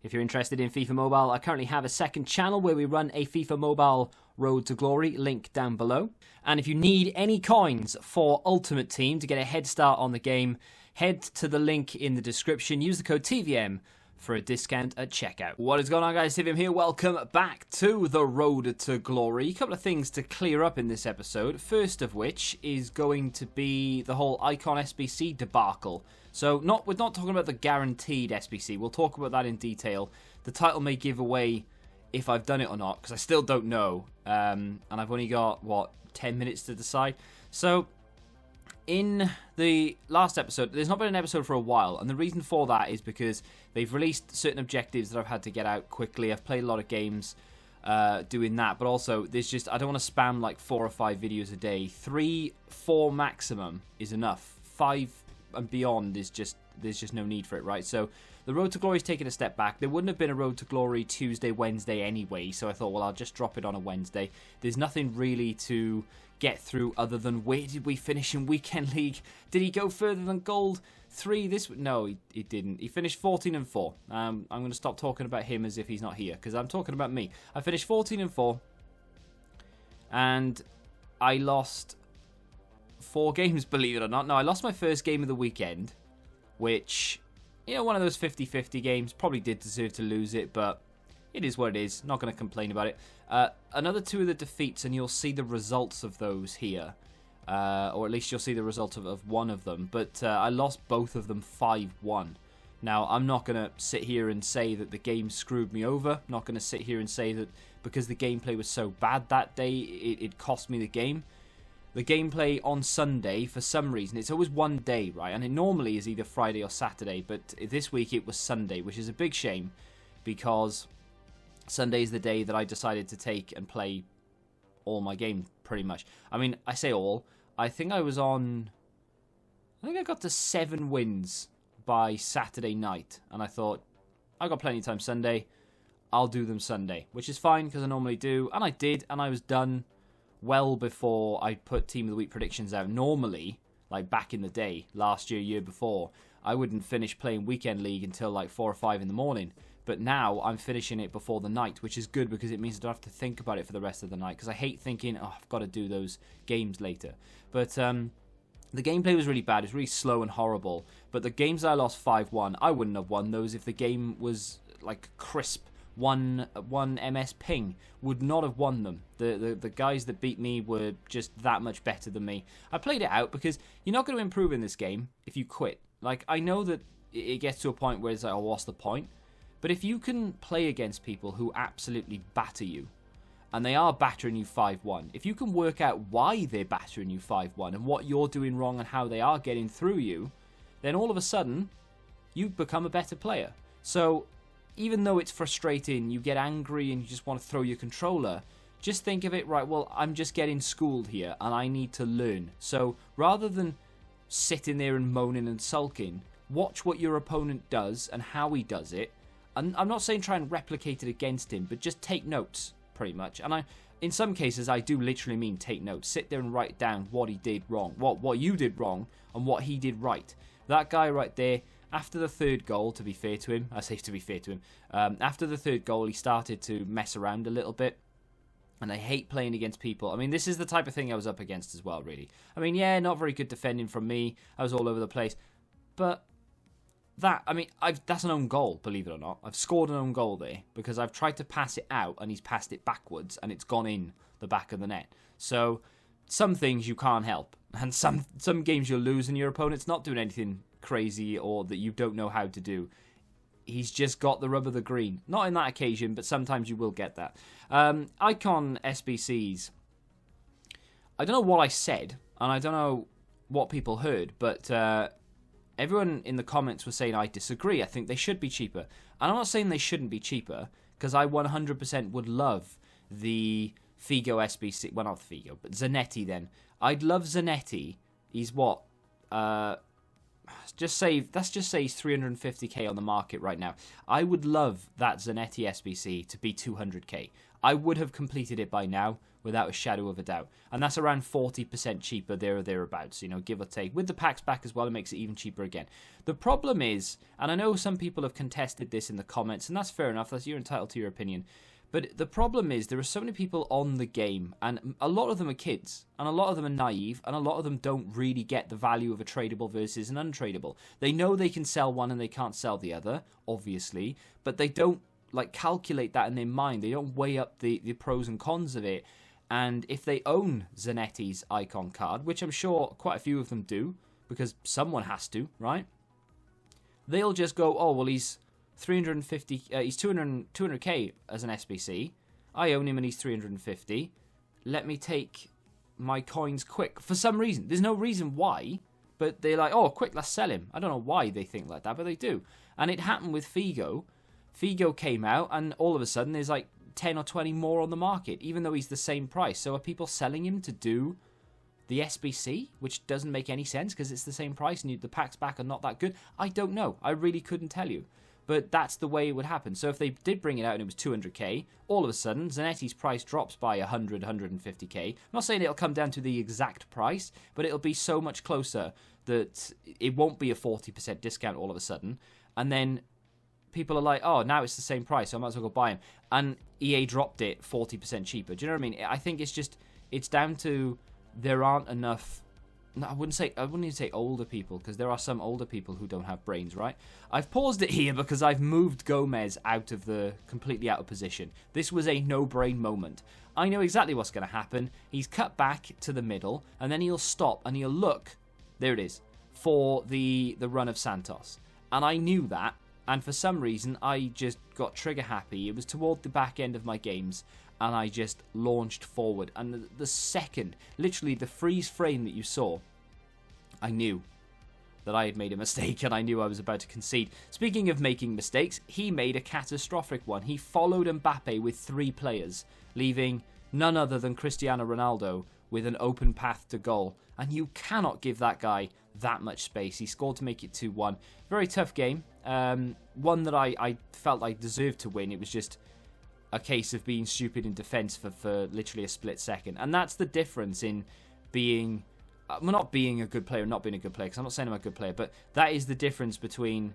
If you're interested in FIFA Mobile, I currently have a second channel where we run a FIFA Mobile Road to Glory, link down below. And if you need any coins for Ultimate Team to get a head start on the game, head to the link in the description. Use the code TVM for a discount at checkout. What is going on, guys? TVM here. Welcome back to the Road to Glory. A couple of things to clear up in this episode. First of which is going to be the whole Icon SBC debacle. So we're not talking about the guaranteed SBC. We'll talk about that in detail. The title may give away if I've done it or not, because I still don't know. And I've only got, 10 minutes to decide. So in the last episode, there's not been an episode for a while, and the reason for that is because they've released certain objectives that I've had to get out quickly. I've played a lot of games doing that, but also there's just, I don't want to spam like 4 or 5 videos a day. 3, 4 maximum is enough. 5 and beyond is just, there's just no need for it, right? So the Road to Glory is taking a step back. There wouldn't have been a Road to Glory Tuesday, Wednesday anyway, so I thought, well, I'll just drop it on a Wednesday. There's nothing really to get through other than where did we finish in Weekend League? Did he go further than Gold 3? No, he didn't. He finished 14 and 4. I'm going to stop talking about him as if he's not here, because I'm talking about me. I finished 14 and 4, and I lost 4 games, believe it or not. No, I lost my first game of the weekend, which, you know, one of those 50-50 games. Probably did deserve to lose it, but it is what it is. Not going to complain about it. Another 2 of the defeats, and you'll see the results of those here. Or at least you'll see the result of one of them. But I lost both of them 5-1. Now, I'm not going to sit here and say that the game screwed me over. I'm not going to sit here and say that because the gameplay was so bad that day, it cost me the game. The gameplay on Sunday, for some reason, it's always one day, right? And it normally is either Friday or Saturday, but this week it was Sunday, which is a big shame because Sunday is the day that I decided to take and play all my games, pretty much. I mean, I say all. I think I got to 7 wins by Saturday night, and I thought, I got plenty of time Sunday, I'll do them Sunday, which is fine because I normally do, and I did, and I was done well before I put Team of the Week predictions out. Normally, like back in the day, last year, year before, I wouldn't finish playing Weekend League until like 4 or 5 in the morning. But now I'm finishing it before the night, which is good because it means I don't have to think about it for the rest of the night. Because I hate thinking, oh, I've got to do those games later. But the gameplay was really bad. It was really slow and horrible. But the games I lost 5-1, I wouldn't have won those if the game was like crisp. One MS ping, would not have won them. The guys that beat me were just that much better than me. I played it out because you're not going to improve in this game if you quit. Like, I know that it gets to a point where it's like, oh, what's the point? But if you can play against people who absolutely batter you, and they are battering you 5-1, if you can work out why they're battering you 5-1 and what you're doing wrong and how they are getting through you, then all of a sudden, you become a better player. So even though it's frustrating, you get angry and you just want to throw your controller, just think of it, right, well, I'm just getting schooled here and I need to learn. So rather than sitting there and moaning and sulking, watch what your opponent does and how he does it. And I'm not saying try and replicate it against him, but just take notes, pretty much. And in some cases, I do literally mean take notes. Sit there and write down what he did wrong, what you did wrong, and what he did right. That guy right there, after the 3rd goal, to be fair to him, I say to be fair to him, after the 3rd goal, he started to mess around a little bit. And I hate playing against people. I mean, this is the type of thing I was up against as well, really. I mean, yeah, not very good defending from me. I was all over the place. But that's an own goal, believe it or not. I've scored an own goal there because I've tried to pass it out and he's passed it backwards and it's gone in the back of the net. So some things you can't help. And some games you'll lose and your opponent's not doing anything crazy or that you don't know how to do. He's just got the rub of the green. Not in that occasion, but sometimes you will get that. Icon SBCs. I don't know what I said, and I don't know what people heard, but everyone in the comments was saying I disagree. I think they should be cheaper. And I'm not saying they shouldn't be cheaper, because I 100% would love the Figo SBC. Well, not Figo, but Zanetti then. I'd love Zanetti. He's what? let's just say he's 350k on the market right now. I would love that Zanetti SBC to be 200k. I would have completed it by now without a shadow of a doubt. And that's around 40% cheaper there or thereabouts, give or take. With the packs back as well, it makes it even cheaper again. The problem is, and I know some people have contested this in the comments, and that's fair enough, you're entitled to your opinion. But the problem is there are so many people on the game, and a lot of them are kids, and a lot of them are naive, and a lot of them don't really get the value of a tradable versus an untradable. They know they can sell one and they can't sell the other, obviously, but they don't calculate that in their mind. They don't weigh up the pros and cons of it. And if they own Zanetti's icon card, which I'm sure quite a few of them do, because someone has to, right? They'll just go, oh, well, he's 350, he's 200k as an SBC. I own him and he's 350. Let me take my coins quick. For some reason. There's no reason why, but they're like, oh, quick, let's sell him. I don't know why they think like that, but they do. And it happened with Figo. Figo came out and all of a sudden there's 10 or 20 more on the market, even though he's the same price. So are people selling him to do the SBC, which doesn't make any sense because it's the same price and the packs back are not that good? I don't know. I really couldn't tell you. But that's the way it would happen. So if they did bring it out and it was 200k, all of a sudden, Zanetti's price drops by 100, 150k. I'm not saying it'll come down to the exact price, but it'll be so much closer that it won't be a 40% discount all of a sudden. And then people are like, oh, now it's the same price, so I might as well go buy him. And EA dropped it 40% cheaper. Do you know what I mean? I think it's down to there aren't enough. No, I wouldn't even say older people, because there are some older people who don't have brains, right? I've paused it here because I've moved Gomez completely out of position. This was a no-brain moment. I know exactly what's going to happen. He's cut back to the middle, and then he'll stop, and he'll look, there it is, for the run of Santos. And I knew that, and for some reason, I just got trigger happy. It was toward the back end of my games, and I just launched forward. And the second, literally the freeze frame that you saw, I knew that I had made a mistake, and I knew I was about to concede. Speaking of making mistakes, he made a catastrophic one. He followed Mbappe with 3 players, leaving none other than Cristiano Ronaldo with an open path to goal. And you cannot give that guy that much space. He scored to make it 2-1. Very tough game. One that I felt I deserved to win. It was just a case of being stupid in defence for literally a split second. And that's the difference in being... well, not being a good player and not being a good player, because I'm not saying I'm a good player, but that is the difference between,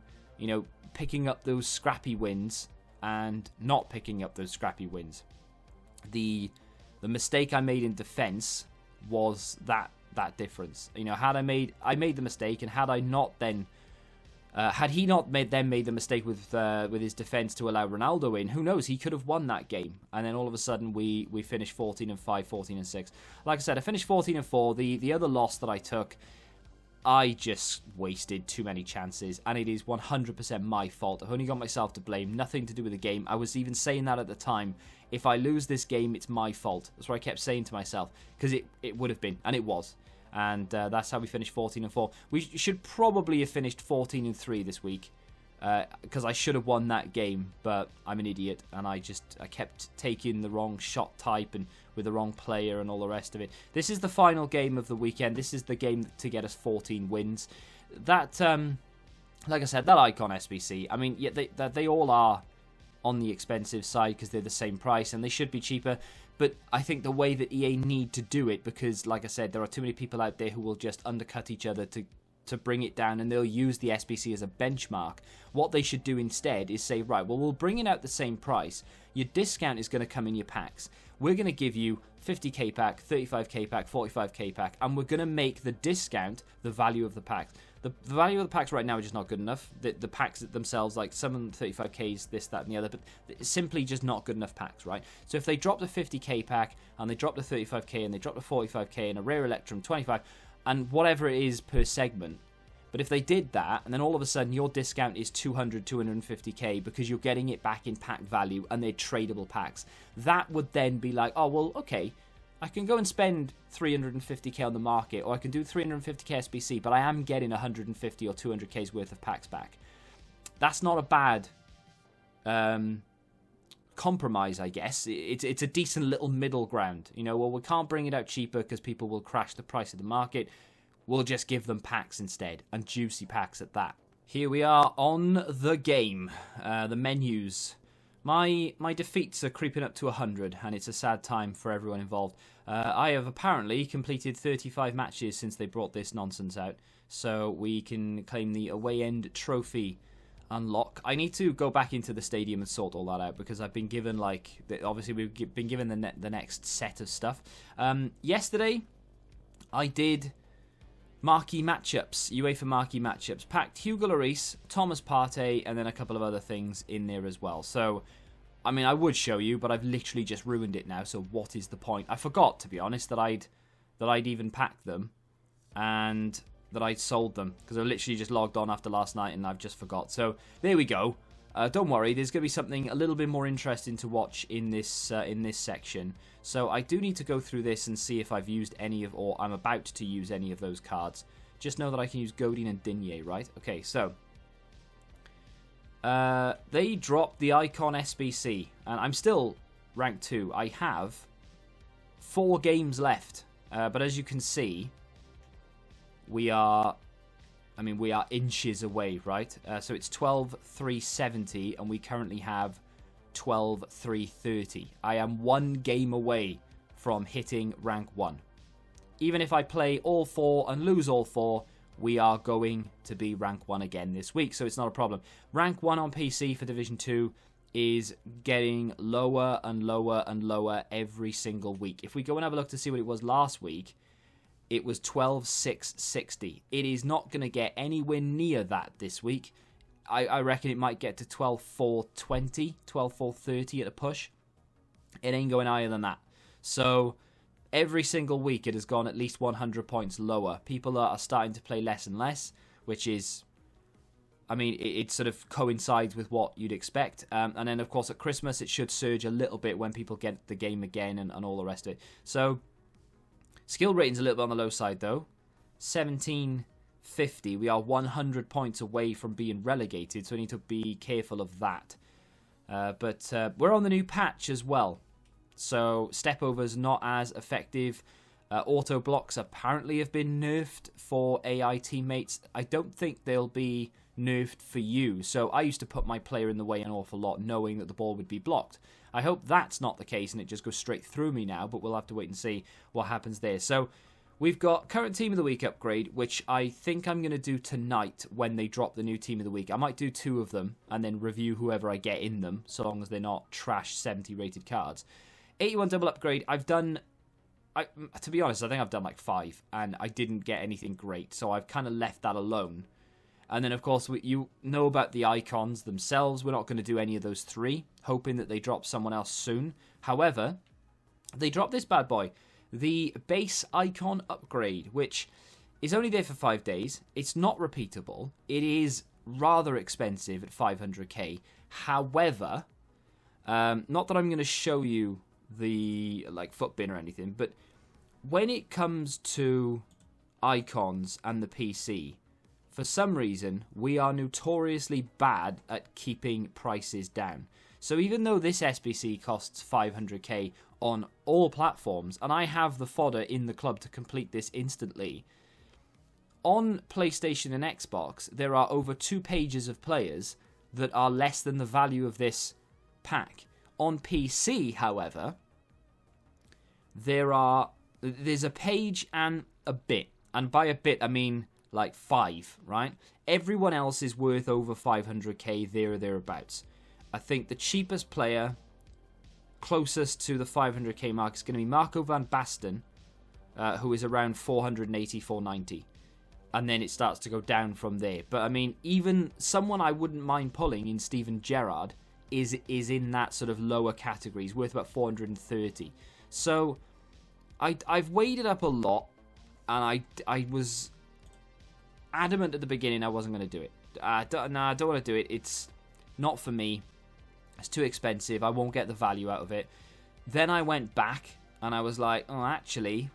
picking up those scrappy wins and not picking up those scrappy wins. The mistake I made in defence was that difference. Had I made the mistake, and had I not then... had he not made the mistake with his defence to allow Ronaldo in, who knows? He could have won that game. And then all of a sudden we finished 14-5, 14-6. Like I said, I finished 14-4. The other loss that I took, I just wasted too many chances, and it is 100% my fault. I've only got myself to blame, nothing to do with the game. I was even saying that at the time. If I lose this game, it's my fault. That's what I kept saying to myself, because it would have been, and it was. And that's how we finished 14-4. We should probably have finished 14-3 this week, because I should have won that game, but I'm an idiot, and I kept taking the wrong shot type and with the wrong player and all the rest of it. This is the final game of the weekend. This is the game to get us 14 wins. That, like I said, that Icon SBC, I mean, yeah, they all are on the expensive side because they're the same price, and they should be cheaper. But I think the way that EA need to do it, because, like I said, there are too many people out there who will just undercut each other to bring it down, and they'll use the SBC as a benchmark. What they should do instead is say, right, well, we'll bring it out the same price. Your discount is going to come in your packs. We're going to give you 50k pack, 35k pack, 45k pack, and we're going to make the discount the value of the packs. The value of the packs right now is just not good enough. The packs themselves, like some of the 35ks, this, that, and the other, but it's simply just not good enough packs, right? So if they drop the 50k pack, and they drop the 35k, and they drop the 45k, and a rare Electrum 25, and whatever it is per segment, but if they did that, and then all of a sudden your discount is 200, 250k because you're getting it back in pack value, and they're tradable packs, that would then be like, oh, well, okay, I can go and spend 350k on the market, or I can do 350k SBC, but I am getting 150 or 200k's worth of packs back. That's not a bad compromise, I guess. It's a decent little middle ground. Well, we can't bring it out cheaper because people will crash the price of the market. we'll just give them packs instead, and juicy packs at that. Here we are on the game, the menus. My defeats are creeping up to 100, and it's a sad time for everyone involved. I have apparently completed 35 matches since they brought this nonsense out, so we can claim the away end trophy unlock. I need to go back into the stadium and sort all that out, because I've been given, like, obviously we've been given the next set of stuff. Yesterday, I did marquee matchups, UEFA marquee matchups. Packed Hugo Lloris, Thomas Partey, and then a couple of other things in there as well. So, I mean, I would show you, but I've literally just ruined it now, so what is the point? I forgot, to be honest, that I'd even packed them, and that I'd sold them, because I literally just logged on after last night, and I've just forgot. So, there we go. Don't worry, there's going to be something a little bit more interesting to watch in this section. So I do need to go through this and see if I've used any of, or I'm about to use any of those cards. Just know that I can use Godin and Digne, right? Okay, so they dropped the Icon SBC, and I'm still rank 2. I have 4 games left, but as you can see, we are inches away, right? So it's 12,370, and we currently have 12,330. I am 1 game away from hitting rank 1. Even if I play all 4 and lose all 4, we are going to be rank 1 again this week, so it's not a problem. Rank 1 on PC for Division 2 is getting lower and lower and lower every single week. If we go and have a look to see what it was last week, it was 12,660. It is not going to get anywhere near that this week. I reckon it might get to 12,420, 12,430 at a push. It ain't going higher than that. So every single week it has gone at least 100 points lower. People are starting to play less and less, which is, I mean, it sort of coincides with what you'd expect. And then, of course, at Christmas it should surge a little bit when people get the game again and all the rest of it. So skill rating's a little bit on the low side, though. 1750. We are 100 points away from being relegated, so we need to be careful of that. But we're on the new patch as well. So stepovers not as effective. Auto blocks apparently have been nerfed for AI teammates. I don't think they'll be nerfed for you. So I used to put my player in the way an awful lot, knowing that the ball would be blocked. I hope that's not the case and it just goes straight through me now, but we'll have to wait and see what happens there. So we've got current Team of the Week upgrade, which I think I'm going to do tonight when they drop the new Team of the Week. I might do 2 of them and then review whoever I get in them, so long as they're not trash 70 rated cards. 81 double upgrade, to be honest, I think I've done like 5, and I didn't get anything great, so I've kind of left that alone. And then, of course, you know about the icons themselves. We're not going to do any of those 3, hoping that they drop someone else soon. However, they dropped this bad boy, the base icon upgrade, which is only there for 5 days. It's not repeatable. It is rather expensive at 500k. However, not that I'm going to show you the foot bin or anything, but when it comes to icons and the PC, for some reason, we are notoriously bad at keeping prices down. So even though this SBC costs 500k on all platforms, and I have the fodder in the club to complete this instantly, on PlayStation and Xbox, there are over 2 pages of players that are less than the value of this pack. On PC, however, there's a page and a bit. And by a bit, I mean like 5, right? Everyone else is worth over 500k, there or thereabouts. I think the cheapest player closest to the 500k mark is going to be Marco van Basten, who is around 480, 490. And then it starts to go down from there. But I mean, even someone I wouldn't mind pulling in Steven Gerrard is in that sort of lower category. He's worth about 430. So I've weighed it up a lot, and I was adamant at the beginning I wasn't going to do it. I don't want to do it. It's not for me. It's too expensive. I won't get the value out of it. Then I went back and I was like, oh, actually,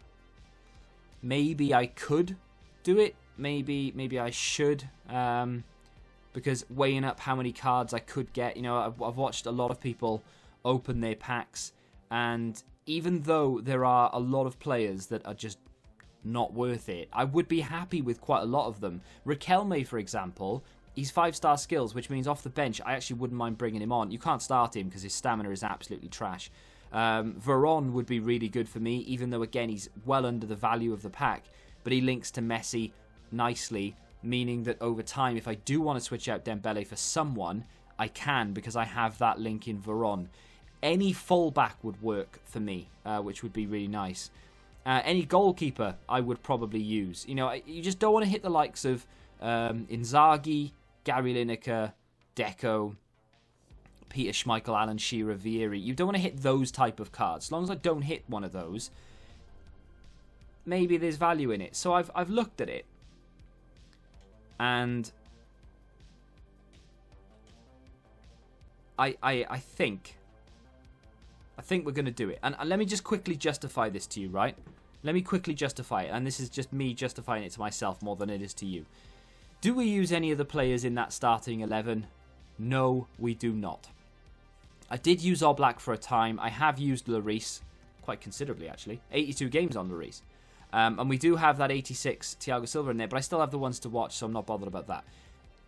maybe I could do it. Maybe I should. Because weighing up how many cards I could get, I've watched a lot of people open their packs, and even though there are a lot of players that are just not worth it. I would be happy with quite a lot of them. Riquelme, for example, he's 5-star skills, which means off the bench, I actually wouldn't mind bringing him on. You can't start him because his stamina is absolutely trash. Veron would be really good for me, even though, again, he's well under the value of the pack. But he links to Messi nicely, meaning that over time, if I do want to switch out Dembele for someone, I can, because I have that link in Veron. Any fullback would work for me, which would be really nice. Any goalkeeper I would probably use. You know, you just don't want to hit the likes of Inzaghi, Gary Lineker, Deco, Peter Schmeichel, Alan Shearer, Vieri. You don't want to hit those type of cards. As long as I don't hit one of those, maybe there's value in it. So I've looked at it, and I think we're going to do it. And let me just quickly justify this to you, right? Let me quickly justify it. And this is just me justifying it to myself more than it is to you. Do we use any of the players in that starting 11? No, we do not. I did use Oblak for a time. I have used Lloris quite considerably, actually. 82 games on Lloris. And we do have that 86 Thiago Silva in there, but I still have the ones to watch, so I'm not bothered about that.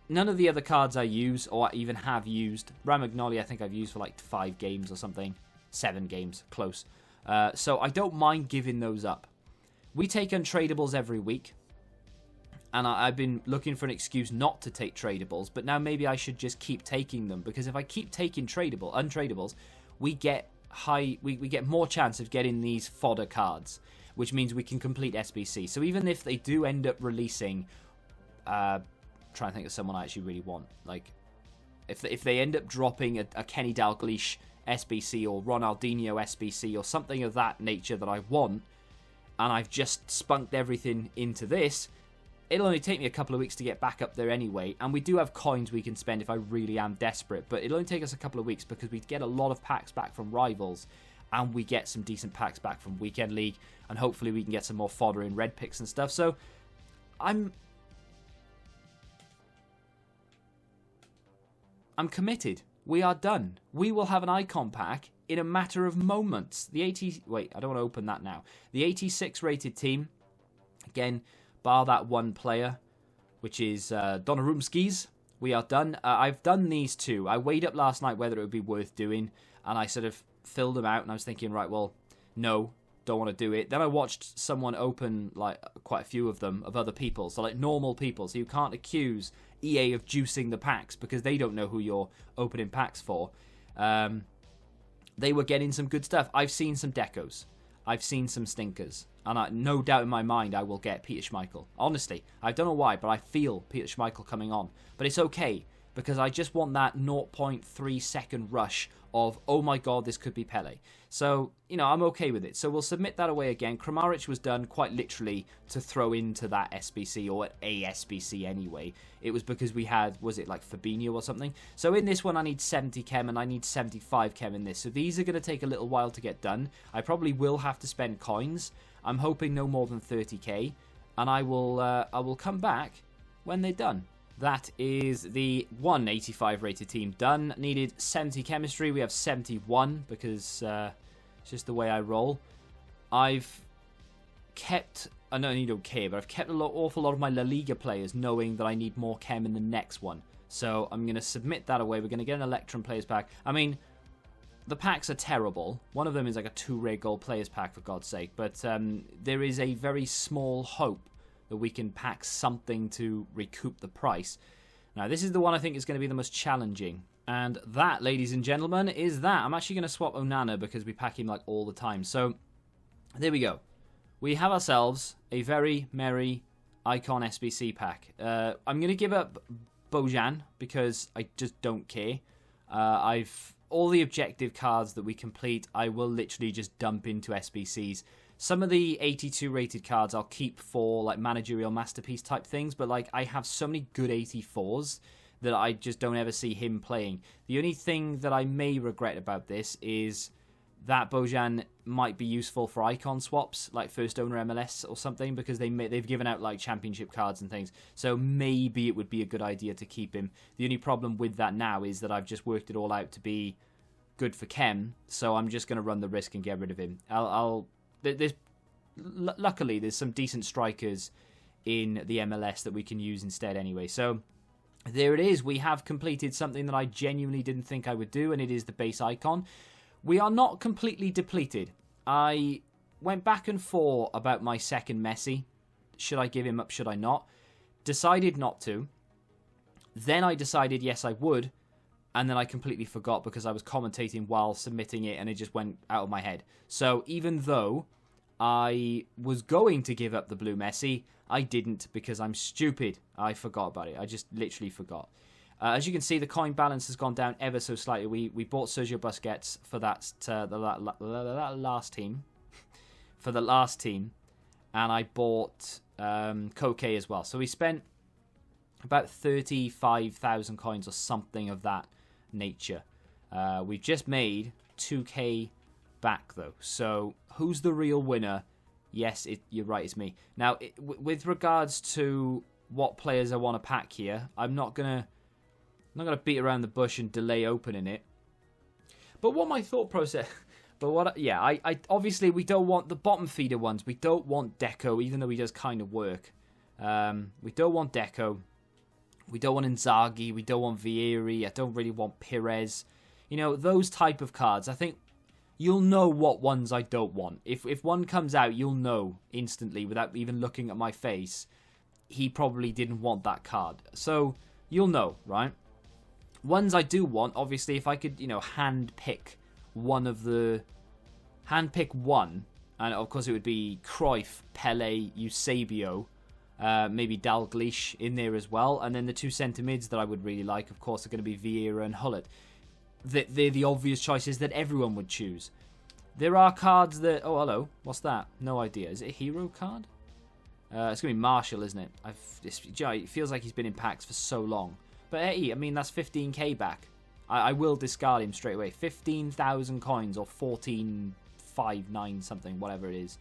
None of the other cards I use, or even have used. Ramagnoli, I think I've used for like 5 games or something. 7 games, close. So I don't mind giving those up. We take untradables every week. And I've been looking for an excuse not to take tradables, but now maybe I should just keep taking them, because if I keep taking untradables, we get we get more chance of getting these fodder cards, which means we can complete SBC. So even if they do end up releasing, trying to think of someone I actually really want, like if they end up dropping a Kenny Dalglish SBC or Ronaldinho SBC or something of that nature that I want, and I've just spunked everything into this, it'll only take me a couple of weeks to get back up there anyway, and we do have coins we can spend if I really am desperate, but it'll only take us a couple of weeks because we get a lot of packs back from Rivals, and we get some decent packs back from Weekend League, and hopefully we can get some more fodder in red picks and stuff. So I'm committed. We are done. We will have an icon pack in a matter of moments. Wait, I don't want to open that now. The 86 rated team, again, bar that one player, which is Donnarumskis. We are done. I've done these two. I weighed up last night whether it would be worth doing, and I sort of filled them out, and I was thinking, right, well, no, don't want to do it. Then I watched someone open like quite a few of them, of other people, so like normal people, so you can't accuse EA of juicing the packs because they don't know who you're opening packs for. They were getting some good stuff. I've seen some decos. I've seen some stinkers. And no doubt in my mind I will get Peter Schmeichel. Honestly, I don't know why, but I feel Peter Schmeichel coming on. But it's okay, because I just want that 0.3 second rush of, oh my god, this could be Pele. So, you know, I'm okay with it. So we'll submit that away again. Kramaric was done quite literally to throw into that SBC, or a SBC anyway. It was because we had, was it like Fabinho or something? So in this one I need 70 chem and I need 75 chem in this. So these are going to take a little while to get done. I probably will have to spend coins. I'm hoping no more than 30k. And I will come back when they're done. That is the 185 rated team done. Needed 70 chemistry. We have 71 because it's just the way I roll. I've kept, I know you don't care, but I've kept an awful lot of my La Liga players knowing that I need more chem in the next one. So I'm going to submit that away. We're going to get an Electrum players pack. I mean, the packs are terrible. One of them is like a 2 rare gold players pack, for God's sake. But there is a very small hope that we can pack something to recoup the price. Now, this is the one I think is going to be the most challenging. And that, ladies and gentlemen, is that. I'm actually going to swap Onana because we pack him like all the time. So, there we go. We have ourselves a very merry Icon SBC pack. I'm going to give up Bojan because I just don't care. All the objective cards that we complete, I will literally just dump into SBCs. Some of the 82 rated cards I'll keep for like managerial masterpiece type things, but like I have so many good 84s that I just don't ever see him playing. The only thing that I may regret about this is that Bojan might be useful for icon swaps, like first owner MLS or something, because they've given out like championship cards and things. So maybe it would be a good idea to keep him. The only problem with that now is that I've just worked it all out to be good for chem, so I'm just going to run the risk and get rid of him. There's luckily, there's some decent strikers in the MLS that we can use instead anyway. So there it is. We have completed something that I genuinely didn't think I would do, and it is the base icon. We are not completely depleted. I went back and forth about my second Messi. Should I give him up? Should I not? Decided not to. Then I decided yes, I would. And then I completely forgot because I was commentating while submitting it and it just went out of my head. So even though I was going to give up the blue Messi, I didn't because I'm stupid. I forgot about it. I just literally forgot. As you can see, the coin balance has gone down ever so slightly. We bought Sergio Busquets for that last team. For the last team. And I bought Koke as well. So we spent about 35,000 coins or something of that nature. We've just made 2k back though. So who's the real winner? Yes, you're right, it's me. Now, with regards to what players I want to pack here, I'm not gonna beat around the bush and delay opening it. But what my thought process, I obviously we don't want the bottom feeder ones. We don't want Deco, even though he does kind of work. We don't want Deco. We don't want Inzaghi. We don't want Vieri. I don't really want Perez. You know, those type of cards. I think you'll know what ones I don't want. If one comes out, you'll know instantly without even looking at my face. He probably didn't want that card. So you'll know, right? Ones I do want, obviously, if I could, hand pick one, and of course it would be Cruyff, Pele, Eusebio, maybe Dalglish in there as well. And then the two centre mids that I would really like, of course, are going to be Vieira and Hullet. They're the obvious choices that everyone would choose. There are cards that... Oh, hello. What's that? No idea. Is it a hero card? It's going to be Marshall, isn't it? It feels like he's been in packs for so long. But hey, I mean, that's 15k back. I will discard him straight away. 15,000 coins or 14,599 something, whatever it is.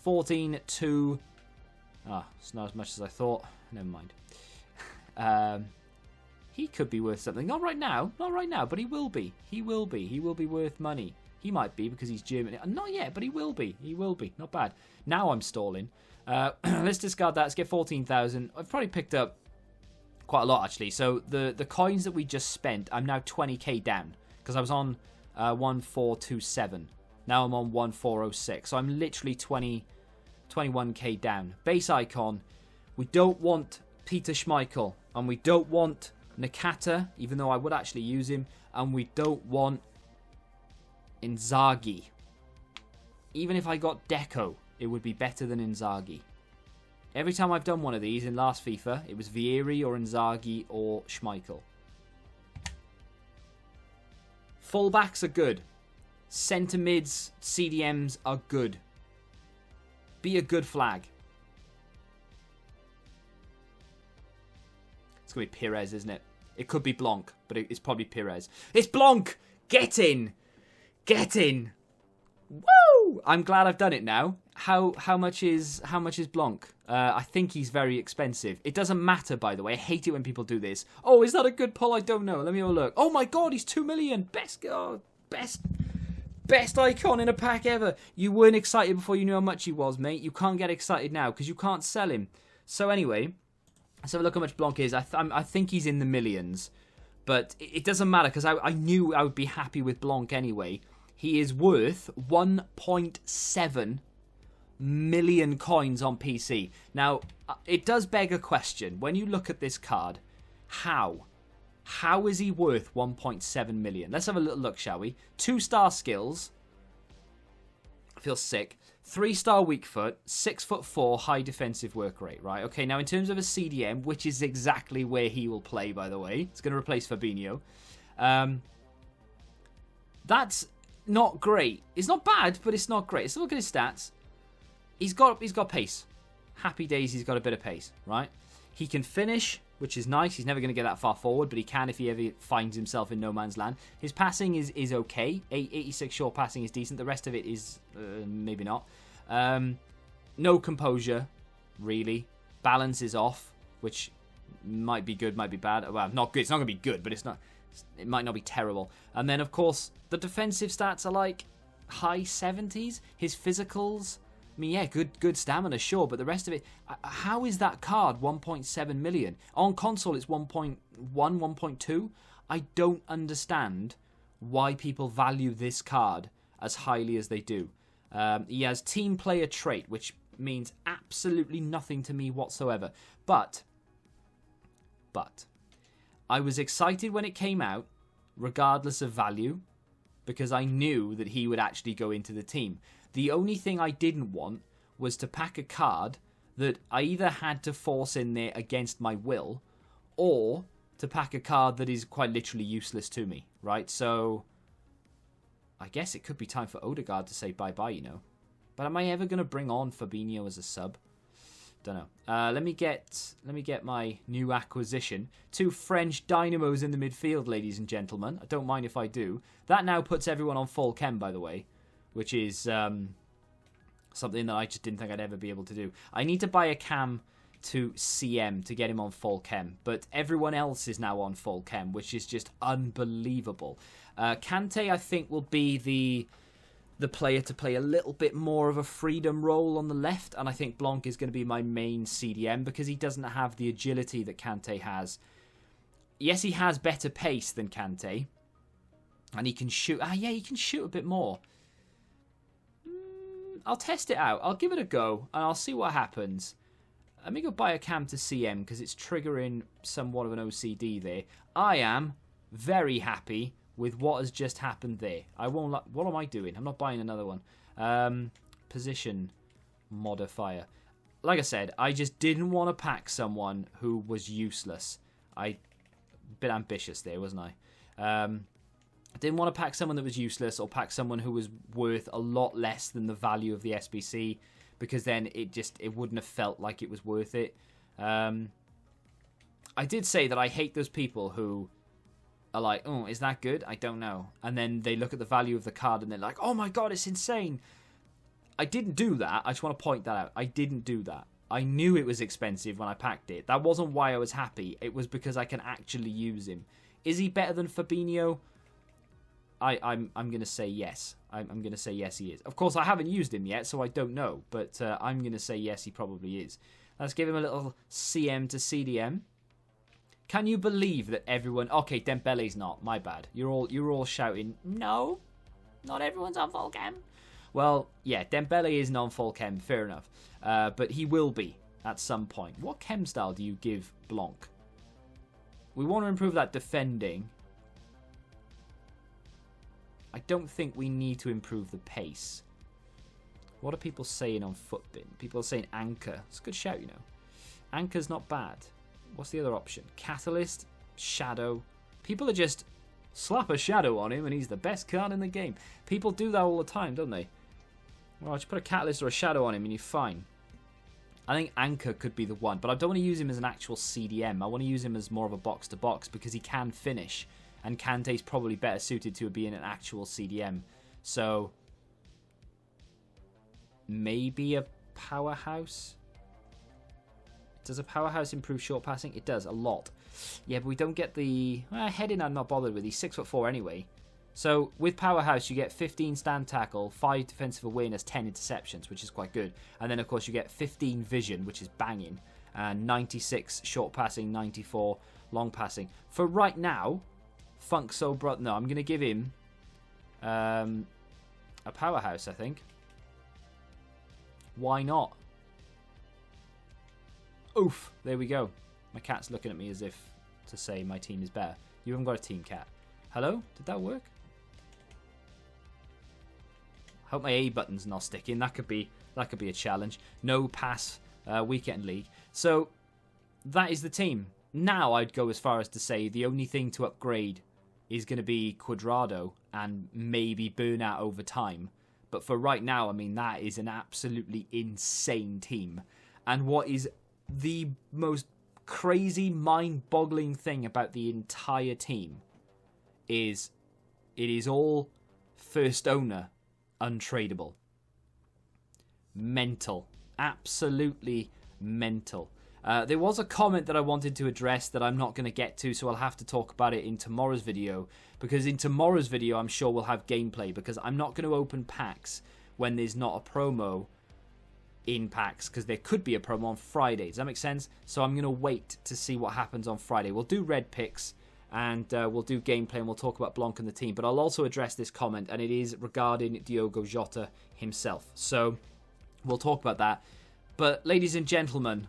14,2... it's not as much as I thought. Never mind. He could be worth something. Not right now, but he will be. He will be. He will be worth money. He might be because he's German. Not yet, but he will be. He will be. Not bad. Now I'm stalling. Let's discard that. Let's get 14,000. I've probably picked up quite a lot, actually. So the coins that we just spent, I'm now 20k down because I was on 1427. Now I'm on 1406. So I'm literally 21k down. Base icon. We don't want Peter Schmeichel. And we don't want Nakata, even though I would actually use him. And we don't want Inzaghi. Even if I got Deco, it would be better than Inzaghi. Every time I've done one of these in last FIFA, it was Vieri or Inzaghi or Schmeichel. Fullbacks are good. Centre mids, CDMs are good. Be a good flag. It's going to be Perez, isn't it? It could be Blanc, but it's probably Perez. It's Blanc! Get in! Get in! Woo! I'm glad I've done it now. How much is Blanc? I think he's very expensive. It doesn't matter, by the way. I hate it when people do this. Oh, is that a good pull? I don't know. Let me have a look. Oh my god, he's 2 million. Best icon in a pack ever. You weren't excited before you knew how much he was, mate. You can't get excited now because you can't sell him. So anyway, let's have a look how much Blanc is. I think he's in the millions. But it doesn't matter because I knew I would be happy with Blanc anyway. He is worth 1.7 million coins on PC. Now, it does beg a question. When you look at this card, how? How is he worth 1.7 million? Let's have a little look, shall we? 2-star skills. I feel sick. 3-star weak foot. 6'4", high defensive work rate, right? Okay, now in terms of a CDM, which is exactly where he will play, by the way. It's going to replace Fabinho. That's not great. It's not bad, but it's not great. Let's look at his stats. He's got pace. Happy days, he's got a bit of pace, right? He can finish, which is nice. He's never going to get that far forward, but he can if he ever finds himself in no man's land. His passing is okay. 86 short passing is decent. The rest of it is maybe not. No composure, really. Balance is off, which might be good, might be bad. Well, not good. It's not going to be good, but it's not. It might not be terrible. And then, of course, the defensive stats are like high 70s. His physicals, I mean, yeah, good stamina, sure, but the rest of it, how is that card 1.7 million? On console, it's 1.1, 1.2. I don't understand why people value this card as highly as they do. He has team player trait, which means absolutely nothing to me whatsoever. But I was excited when it came out, regardless of value, because I knew that he would actually go into the team. The only thing I didn't want was to pack a card that I either had to force in there against my will, or to pack a card that is quite literally useless to me, right? So I guess it could be time for Odegaard to say bye-bye, you know. But am I ever going to bring on Fabinho as a sub? Don't know. Let me get my new acquisition. 2 French dynamos in the midfield, ladies and gentlemen. I don't mind if I do. That now puts everyone on full chem, by the way, which is something that I just didn't think I'd ever be able to do. I need to buy a cam to CM to get him on full chem, but everyone else is now on full chem, which is just unbelievable. Kante, I think, will be the player to play a little bit more of a freedom role on the left, and I think Blanc is going to be my main CDM because he doesn't have the agility that Kante has. Yes, he has better pace than Kante, and he can shoot. Yeah, he can shoot a bit more. I'll test it out. I'll give it a go, and I'll see what happens. Let me go buy a cam to CM because it's triggering somewhat of an OCD there. I am very happy with what has just happened there. What am I doing? I'm not buying another one. Position modifier. Like I said, I just didn't want to pack someone who was useless. A bit ambitious there, wasn't I? I didn't want to pack someone that was useless or pack someone who was worth a lot less than the value of the SBC, because then it wouldn't have felt like it was worth it. I did say that I hate those people who are like, oh, is that good? I don't know. And then they look at the value of the card and they're like, oh my god, it's insane. I didn't do that. I just want to point that out. I didn't do that. I knew it was expensive when I packed it. That wasn't why I was happy. It was because I can actually use him. Is he better than Fabinho? I'm going to say yes. I'm going to say yes, he is. Of course, I haven't used him yet, so I don't know. But I'm going to say yes, he probably is. Let's give him a little CM to CDM. Can you believe that everyone... Okay, Dembele's not. My bad. You're all shouting, no, not everyone's on full chem. Well, yeah, Dembele isn't on full chem. Fair enough. But he will be at some point. What chem style do you give Blanc? We want to improve that defending. I don't think we need to improve the pace. What are people saying on Footbin? People are saying Anchor. It's a good shout, you know. Anchor's not bad. What's the other option? Catalyst, Shadow. People are just slap a Shadow on him and he's the best card in the game. People do that all the time, don't they? Well, just put a Catalyst or a Shadow on him and you're fine. I think Anchor could be the one, but I don't want to use him as an actual CDM. I want to use him as more of a box-to-box because he can finish. And Kante's probably better suited to being an actual CDM. So, maybe a Powerhouse? Does a Powerhouse improve short passing? It does, a lot. Yeah, but we don't get the... heading I'm not bothered with. He's 6'4" anyway. So, with Powerhouse, you get 15 stand tackle, 5 defensive awareness, 10 interceptions, which is quite good. And then, of course, you get 15 vision, which is banging. And 96 short passing, 94 long passing. For right now... Funk So Brother. No, I'm going to give him a Powerhouse, I think. Why not? Oof. There we go. My cat's looking at me as if to say my team is better. You haven't got a team, cat. Hello? Did that work? I hope my A button's not sticking. That could be a challenge. No pass weekend league. So that is the team. Now I'd go as far as to say the only thing to upgrade is going to be Cuadrado and maybe Burnout over time. But for right now, I mean, that is an absolutely insane team. And what is the most crazy, mind-boggling thing about the entire team is it is all first owner untradeable. Mental. Absolutely mental. There was a comment that I wanted to address that I'm not going to get to, so I'll have to talk about it in tomorrow's video. Because in tomorrow's video, I'm sure we'll have gameplay, because I'm not going to open packs when there's not a promo in packs because there could be a promo on Friday. Does that make sense? So I'm going to wait to see what happens on Friday. We'll do red picks and we'll do gameplay and we'll talk about Blanc and the team. But I'll also address this comment, and it is regarding Diogo Jota himself. So we'll talk about that. But ladies and gentlemen,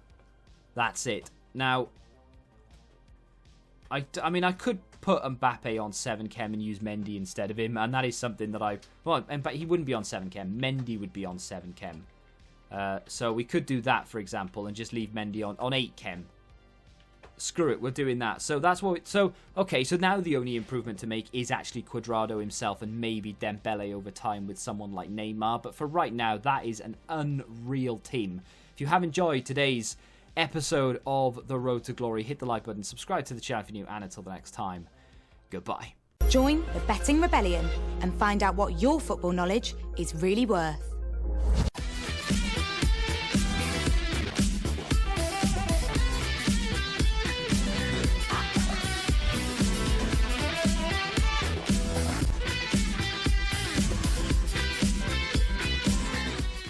that's it. Now, I mean, I could put Mbappe on 7 chem and use Mendy instead of him, and that is something that but he wouldn't be on 7 chem. Mendy would be on 7 chem. So we could do that, for example, and just leave Mendy on 8 chem. Screw it, we're doing that. So that's what. So now the only improvement to make is actually Cuadrado himself and maybe Dembele over time with someone like Neymar. But for right now, that is an unreal team. If you have enjoyed today's episode of The Road to Glory, hit the like button, subscribe to the channel if you're new, and until the next time, goodbye. Join the Betting Rebellion and find out what your football knowledge is really worth.